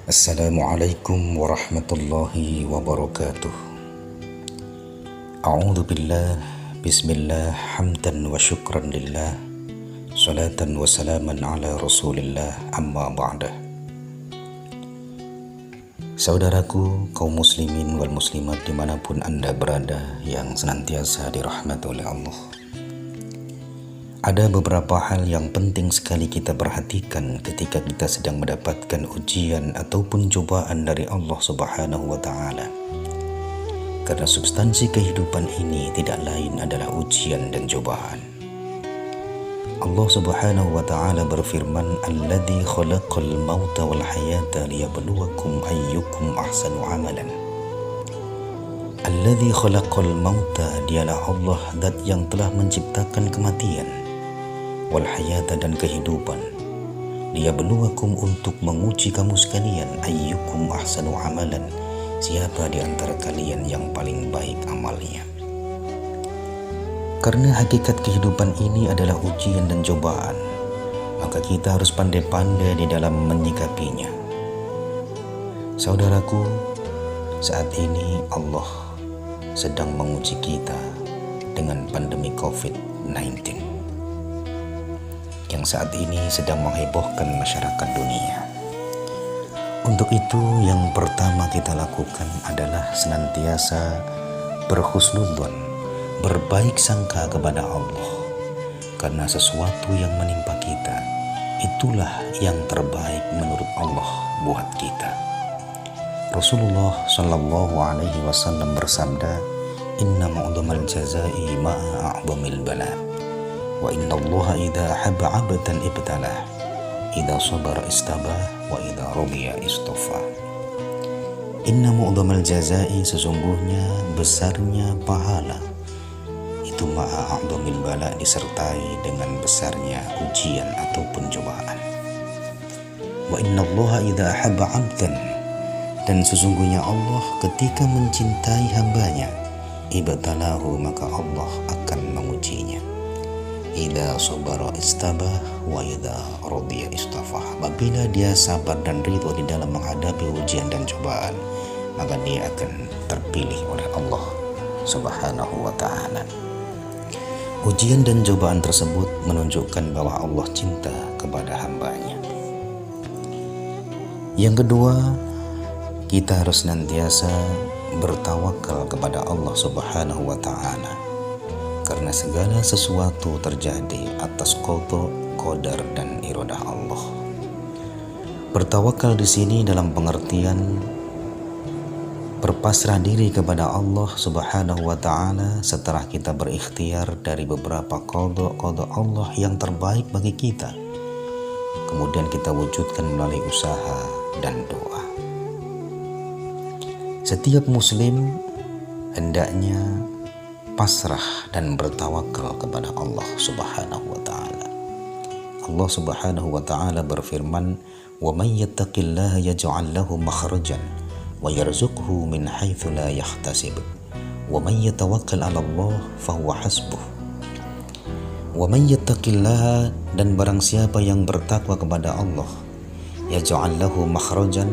Assalamualaikum warahmatullahi wabarakatuh. A'udzu billah, bismillah, hamdan wa syukran lillah, salatan wa salaman ala rasulillah, amma ba'dah. Saudaraku kaum muslimin wal muslimat dimanapun Anda berada yang senantiasa dirahmati oleh Allah, ada beberapa hal yang penting sekali kita perhatikan ketika kita sedang mendapatkan ujian ataupun cobaan dari Allah Subhanahu wa Ta'ala. Karena substansi kehidupan ini tidak lain adalah ujian dan cobaan. Allah Subhanahu wa Ta'ala berfirman, "Alladzi khalaqal mauta wal hayata liyabluwakum ayyukum ahsanu amalan." Alladzi khalaqal mauta, dialah Allah zat yang telah menciptakan kematian, wal hayata dan kehidupan, liyabluwakum untuk menguji kamu sekalian, ayyukum ahsanu amalan, siapa di antara kalian yang paling baik amalnya. Karena hakikat kehidupan ini adalah ujian dan cobaan, maka kita harus pandai-pandai di dalam menyikapinya. Saudaraku, saat ini Allah sedang menguji kita dengan pandemi COVID-19 yang saat ini sedang menghebohkan masyarakat dunia. Untuk itu yang pertama kita lakukan adalah senantiasa berhusnudzon, berbaik sangka kepada Allah, karena sesuatu yang menimpa kita itulah yang terbaik menurut Allah buat kita. Rasulullah Shallallahu Alaihi Wasallam bersabda, "Inna mu'dhamal jazai ma'a a'dhamil bala." Wa inna Allah idha ahabba abdan ibtalah, idha sabara istabah, wa idha rubiya istofa. Inna mu'dhamal jazai, sesungguhnya besarnya pahala itu ma'a a'dhamil bala, disertai dengan besarnya ujian ataupun cobaan. Wa inna Allah idha ahabba abdan, dan sesungguhnya Allah ketika mencintai hambanya, ibtalahu, maka Allah akan mengujinya. Idza sabara istabah wa idza radiya istafah. Apabila dia sabar dan ridho di dalam menghadapi ujian dan cobaan, maka dia akan terpilih oleh Allah Subhanahu wa Ta'ala. Ujian dan cobaan tersebut menunjukkan bahwa Allah cinta kepada hambanya. Yang kedua, kita harus senantiasa bertawakal kepada Allah Subhanahu wa Ta'ala, karena segala sesuatu terjadi atas qada, qadar, dan iradah Allah. Bertawakal di sini dalam pengertian berpasrah diri kepada Allah Subhanahu wa Ta'ala setelah kita berikhtiar dari beberapa qada Allah yang terbaik bagi kita, kemudian kita wujudkan melalui usaha dan doa. Setiap muslim hendaknya pasrah dan bertawakal kepada Allah Subhanahu wa Ta'ala. Allah Subhanahu wa Ta'ala berfirman, "Wa may yattaqillaha yaj'al lahu makhrajan wa yarzuqhu min haitsu la yahtasib. Wa may yatawakkal 'ala Allah fa huwa hasbuh." Wa may yattaqillaha, dan barang siapa yang bertakwa kepada Allah, yaj'al lahu makhrajan,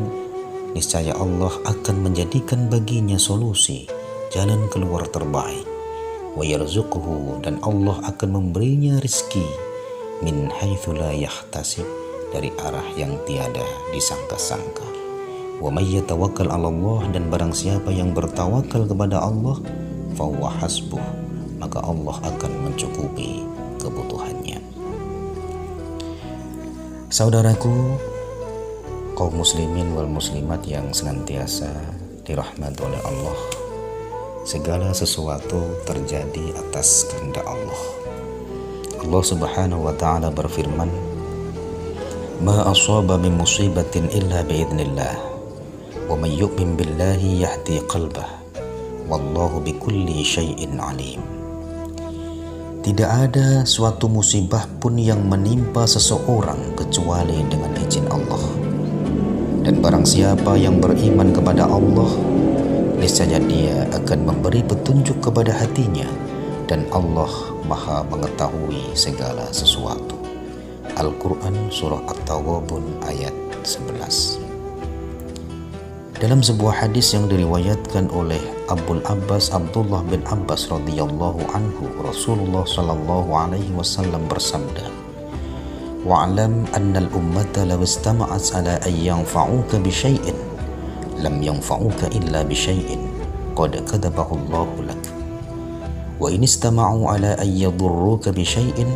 niscaya Allah akan menjadikan baginya solusi, jalan keluar terbaik. Wa yarzuqhu, dan Allah akan memberinya rizki, min haitsu la yahtasib, dari arah yang tiada disangka-sangka. Wa may yatawakkal 'ala Allah, dan barang siapa yang bertawakal kepada Allah, fa huwa hasbuh, maka Allah akan mencukupi kebutuhannya. Saudaraku kaum muslimin wal muslimat yang senantiasa dirahmati oleh Allah, segala sesuatu terjadi atas kehendak Allah. Allah Subhanahu wa Ta'ala berfirman, "Ma asaba min musibatin illa biidznillah, wa may yu'min billahi yahdi qalbah, wallahu bikulli syai'in alim." Tidak ada suatu musibah pun yang menimpa seseorang kecuali dengan izin Allah. Dan barang siapa yang beriman kepada Allah, niscaya dia akan memberi petunjuk kepada hatinya, dan Allah Maha mengetahui segala sesuatu. Al-Quran Surah At-Taghabun ayat 11. Dalam sebuah hadis yang diriwayatkan oleh Abul Abbas Abdullah bin Abbas radhiyallahu anhu, Rasulullah sallallahu alaihi wasallam bersabda, "Wa'lam anna al-ummata law istama'at ala an yanfa'uka bi syai'in lam yanfa'uka illa bi syai'in qad katabahu Allahu lak. Wa in istama'u ala an yadurruka bi syai'in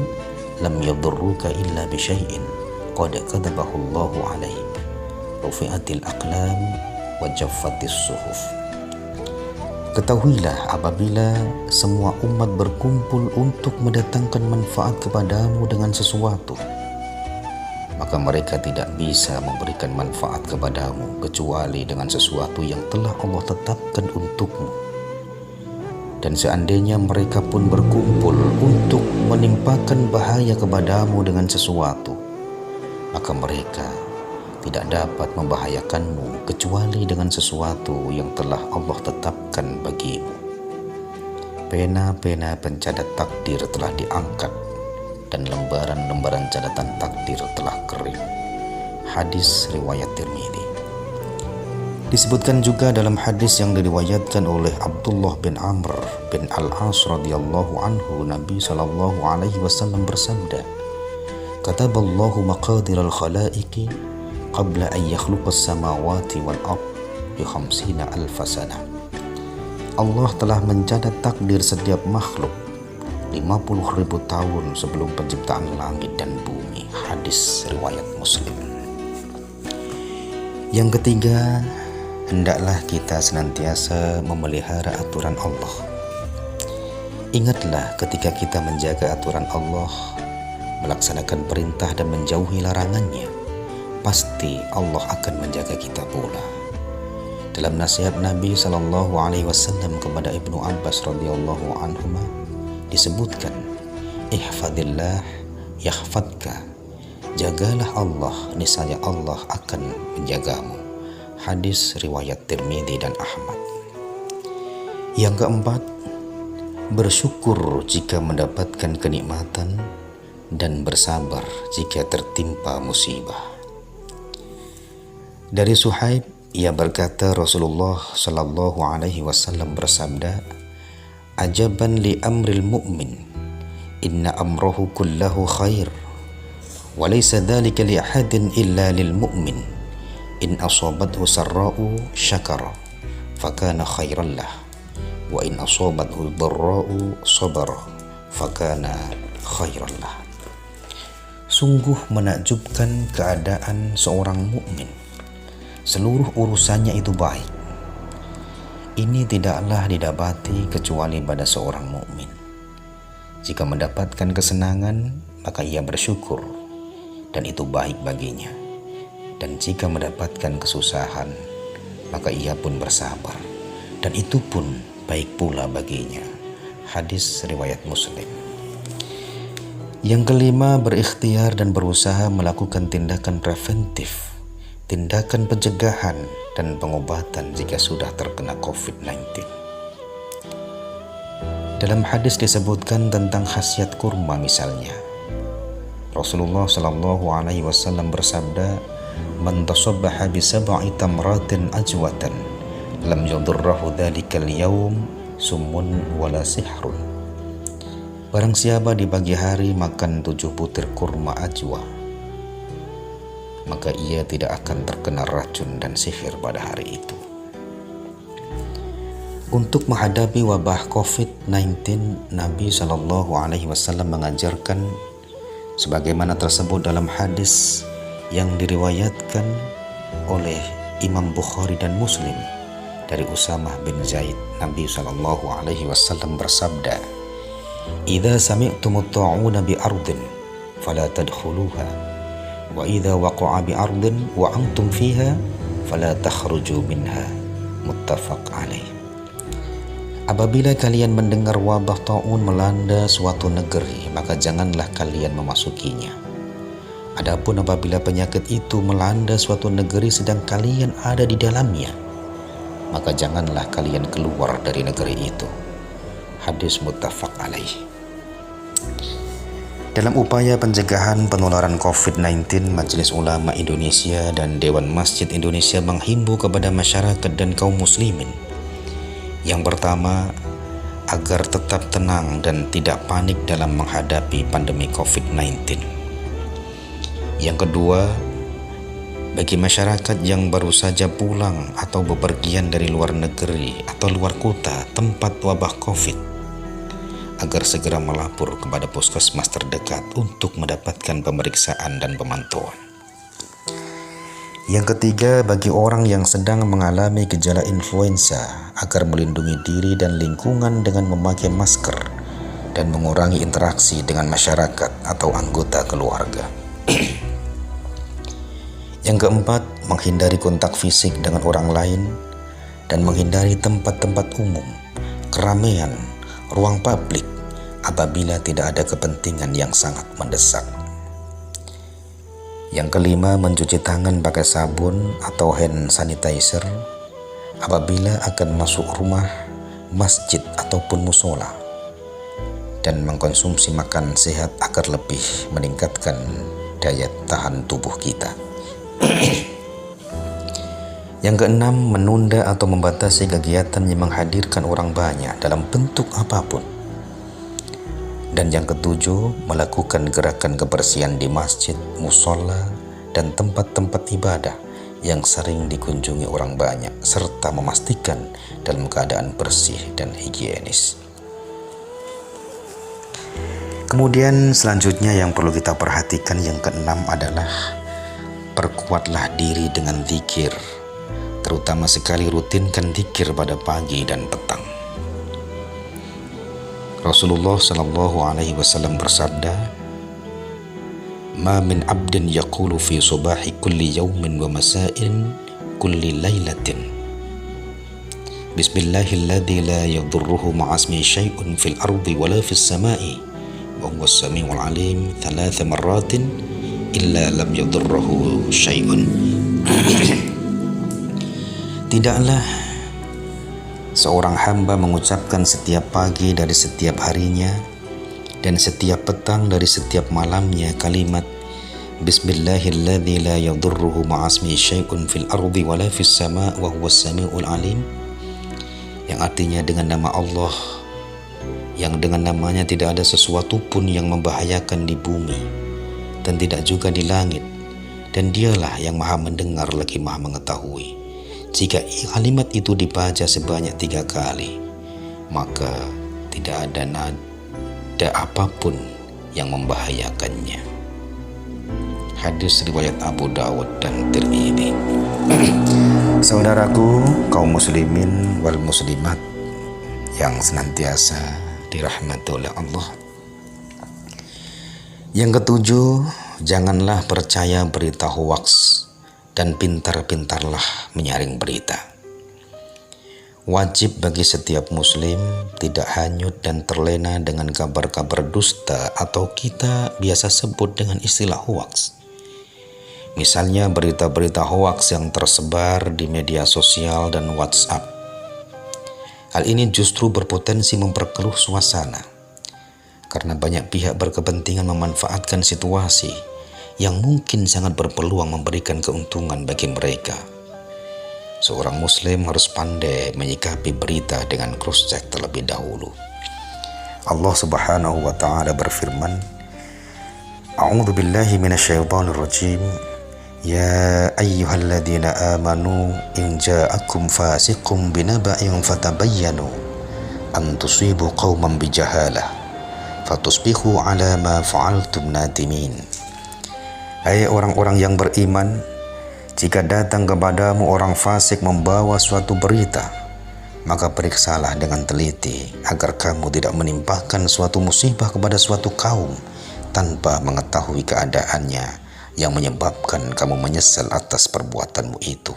lam yadurruka illa bi syai'in qad katabahu Allahu 'alaik. Rufi'atil aqlam wa jaffatis suhuf." Ketahuilah, apabila semua umat berkumpul untuk mendatangkan manfaat kepadamu dengan sesuatu, maka mereka tidak bisa memberikan manfaat kepadamu kecuali dengan sesuatu yang telah Allah tetapkan untukmu. Dan seandainya mereka pun berkumpul untuk menimpakan bahaya kepadamu dengan sesuatu, maka mereka tidak dapat membahayakanmu kecuali dengan sesuatu yang telah Allah tetapkan bagimu. Pena-pena pencatat takdir telah diangkat dan lembaran-lembaran catatan takdir telah kering. Hadis riwayat Tirmidzi. Disebutkan juga dalam hadis yang diriwayatkan oleh Abdullah bin Amr bin Al-As radhiyallahu anhu, Nabi sallallahu alaihi wasallam bersabda, "Kataballahu maqadiral khalaiqi qabla an yakhluqas samawati wal ard bi 50,000 sanah." Allah telah mencatat takdir setiap makhluk 50.000 tahun sebelum penciptaan langit dan bumi. Hadis riwayat Muslim. Yang ketiga, hendaklah kita senantiasa memelihara aturan Allah. Ingatlah, ketika kita menjaga aturan Allah, melaksanakan perintah dan menjauhi larangannya, pasti Allah akan menjaga kita pula. Dalam nasihat Nabi sallallahu alaihi wasallam kepada Ibnu Abbas radhiyallahu anhuma disebutkan, "Ihfadillah yahfadka." Jagalah Allah, niscaya Allah akan menjagamu. Hadis riwayat Tirmidzi dan Ahmad. Yang keempat, bersyukur jika mendapatkan kenikmatan dan bersabar jika tertimpa musibah. Dari Suhaib, ia berkata, Rasulullah sallallahu alaihi wasallam bersabda, "Ajaban li amril mu'min, inna amrahu kullahu khair, wa laysa dhalika li ahadin illa lil mu'min, in asabathu sarra'u syakara, fakana khairan lah, wa in asabathu dharra'u sabara, fakana khairan lah." Sungguh menakjubkan keadaan seorang mukmin. Seluruh urusannya itu baik. Ini tidaklah didapati kecuali pada seorang mukmin. Jika mendapatkan kesenangan, maka ia bersyukur, dan itu baik baginya. Dan jika mendapatkan kesusahan, maka ia pun bersabar, dan itu pun baik pula baginya. Hadis riwayat Muslim. Yang kelima, berikhtiar dan berusaha melakukan tindakan preventif, tindakan pencegahan dan pengobatan jika sudah terkena COVID-19. Dalam hadis disebutkan tentang khasiat kurma misalnya. Rasulullah sallallahu alaihi wasallam bersabda, "Man tasabbaha bi sab'i tamratin ajwatan lam yadurruhu dzalikal yaum summun wala sihrun." Barang siapa di pagi hari makan 7 butir kurma ajwa, maka ia tidak akan terkena racun dan sihir pada hari itu. Untuk menghadapi wabah COVID-19, Nabi Shallallahu Alaihi Wasallam mengajarkan sebagaimana tersebut dalam hadis yang diriwayatkan oleh Imam Bukhari dan Muslim dari Usamah bin Zaid. Nabi Shallallahu Alaihi Wasallam bersabda, "Idza sami'tumut ta'una bi ardin fala tadkhuluha, wa idza waqa'a bi ardin wa antum fiha fala takhruju minha." Muttafaq alaih. Apabila kalian mendengar wabah taun melanda suatu negeri, maka janganlah kalian memasukinya. Adapun apabila penyakit itu melanda suatu negeri sedang kalian ada di dalamnya, maka janganlah kalian keluar dari negeri itu. Hadis muttafaq alaih. Dalam upaya pencegahan penularan COVID-19, Majelis Ulama Indonesia dan Dewan Masjid Indonesia menghimbau kepada masyarakat dan kaum muslimin. Yang pertama, agar tetap tenang dan tidak panik dalam menghadapi pandemi COVID-19. Yang kedua, bagi masyarakat yang baru saja pulang atau bepergian dari luar negeri atau luar kota tempat wabah COVID, agar segera melapor kepada puskesmas terdekat untuk mendapatkan pemeriksaan dan pemantauan. Yang ketiga, bagi orang yang sedang mengalami gejala influenza, agar melindungi diri dan lingkungan dengan memakai masker dan mengurangi interaksi dengan masyarakat atau anggota keluarga. Yang keempat, menghindari kontak fisik dengan orang lain dan menghindari tempat-tempat umum, keramaian, ruang publik apabila tidak ada kepentingan yang sangat mendesak. Yang kelima, mencuci tangan pakai sabun atau hand sanitizer apabila akan masuk rumah, masjid ataupun musola, dan mengkonsumsi makan sehat agar lebih meningkatkan daya tahan tubuh kita. Yang keenam, menunda atau membatasi kegiatan yang menghadirkan orang banyak dalam bentuk apapun. Dan yang ketujuh, melakukan gerakan kebersihan di masjid, musola, dan tempat-tempat ibadah yang sering dikunjungi orang banyak, serta memastikan dalam keadaan bersih dan higienis. Kemudian selanjutnya yang perlu kita perhatikan yang keenam adalah perkuatlah diri dengan zikir, terutama sekali rutinkan zikir pada pagi dan petang. Rasulullah Shallallahu Alaihi Wasallam bersabda, "Ma min abdin yaqulu fi subahi kulli yawmin wa masa'in kulli laylatin Bismillahilladzi la yadurruhu ma'asmi syai'un fil ardi wala fis sama'i wa huwa as-sami'ul 'alim 3 marratin illa lam yadurruhu syai'un." Tidaklah seorang hamba mengucapkan setiap pagi dari setiap harinya dan setiap petang dari setiap malamnya kalimat Bismillahilladzi la yadurruhu ma'asmi syai'un fil ardi wala fis sama' wa huwas sami'ul 'alim, yang artinya dengan nama Allah yang dengan namanya tidak ada sesuatu pun yang membahayakan di bumi dan tidak juga di langit, dan dialah yang maha mendengar lagi maha mengetahui. Jika kalimat itu dibaca sebanyak 3 kali, maka tidak ada nada apapun yang membahayakannya. Hadis riwayat Abu Dawud dan Tirmidzi. Saudaraku, kaum muslimin wal muslimat yang senantiasa dirahmati oleh Allah. Yang ketujuh, janganlah percaya berita hoaks dan pintar-pintarlah menyaring berita. Wajib bagi setiap muslim tidak hanyut dan terlena dengan kabar-kabar dusta atau kita biasa sebut dengan istilah hoaks. Misalnya berita-berita hoaks yang tersebar di media sosial dan WhatsApp. Hal ini justru berpotensi memperkeruh suasana karena banyak pihak berkepentingan memanfaatkan situasi yang mungkin sangat berpeluang memberikan keuntungan bagi mereka. Seorang muslim harus pandai menyikapi berita dengan cross-check terlebih dahulu. Allah Subhanahu wa taala berfirman, A'udzu billahi minasyaitonir rajim. Ya ayyuhalladzina amanu in ja'akum fasiqun binaba'in fatabayyanu an tusibu qauman bijahalah fatusbihu 'ala ma fa'altum nadimin. Hai orang-orang yang beriman, jika datang kepadamu orang fasik membawa suatu berita, maka periksalah dengan teliti agar kamu tidak menimpakan suatu musibah kepada suatu kaum tanpa mengetahui keadaannya yang menyebabkan kamu menyesal atas perbuatanmu itu.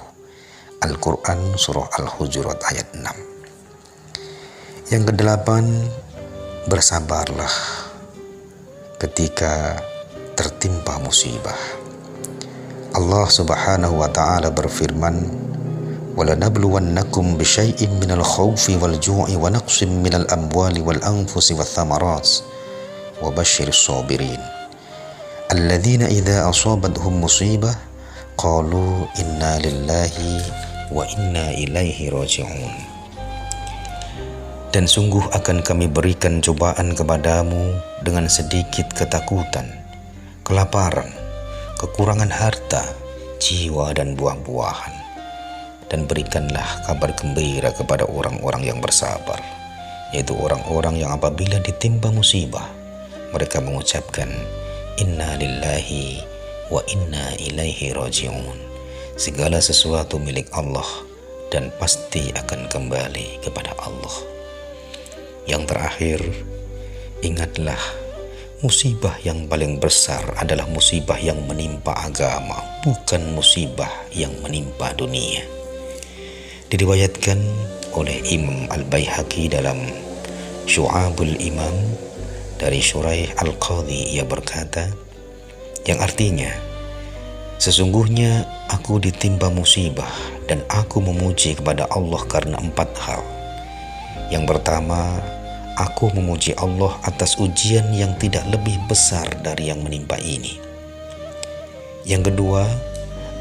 Al-Quran Surah Al-Hujurat ayat 6. Yang kedelapan, bersabarlah ketika tertimpa musibah. Allah Subhanahu wa taala berfirman, "Walanabluwannakum bisyai'in minal khaufi wal ju'i wa naqsin minal amwali wal anfusi wath thamarat wa basyyiris sabirin alladzina idza asabathum musibah qalu inna lillahi wa inna ilaihi raji'un." Dan sungguh akan kami berikan cobaan kepadamu dengan sedikit ketakutan, kelaparan, kekurangan harta, jiwa dan buah-buahan. Dan berikanlah kabar gembira kepada orang-orang yang bersabar, yaitu orang-orang yang apabila ditimpa musibah, mereka mengucapkan inna lillahi wa inna ilaihi raji'un. Segala sesuatu milik Allah dan pasti akan kembali kepada Allah. Yang terakhir, ingatlah, musibah yang paling besar adalah musibah yang menimpa agama, bukan musibah yang menimpa dunia. Diriwayatkan oleh Imam Al-Baihaqi dalam Syu'abul Imam dari Syuraih Al-Qadhi, ia berkata, yang artinya, sesungguhnya aku ditimpa musibah dan aku memuji kepada Allah karena 4 hal. Yang pertama, aku memuji Allah atas ujian yang tidak lebih besar dari yang menimpa ini. Yang kedua,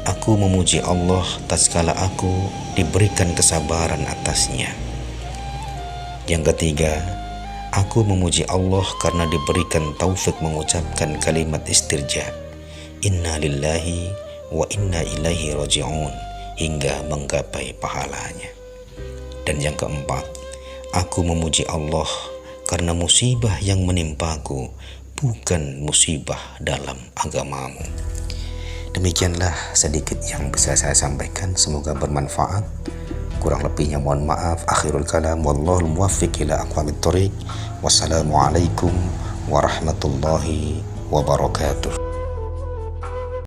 aku memuji Allah tatkala aku diberikan kesabaran atasnya. Yang ketiga, aku memuji Allah karena diberikan taufik mengucapkan kalimat istirja, inna lillahi wa inna ilaihi raji'un, hingga menggapai pahalanya. Dan yang keempat, aku memuji Allah karena musibah yang menimpaku bukan musibah dalam agamamu. Demikianlah sedikit yang bisa saya sampaikan, semoga bermanfaat. Kurang lebihnya mohon maaf. Akhirul kalam, wallahul muwaffiq ila aqwamit thoriq. Wassalamualaikum warahmatullahi wabarakatuh.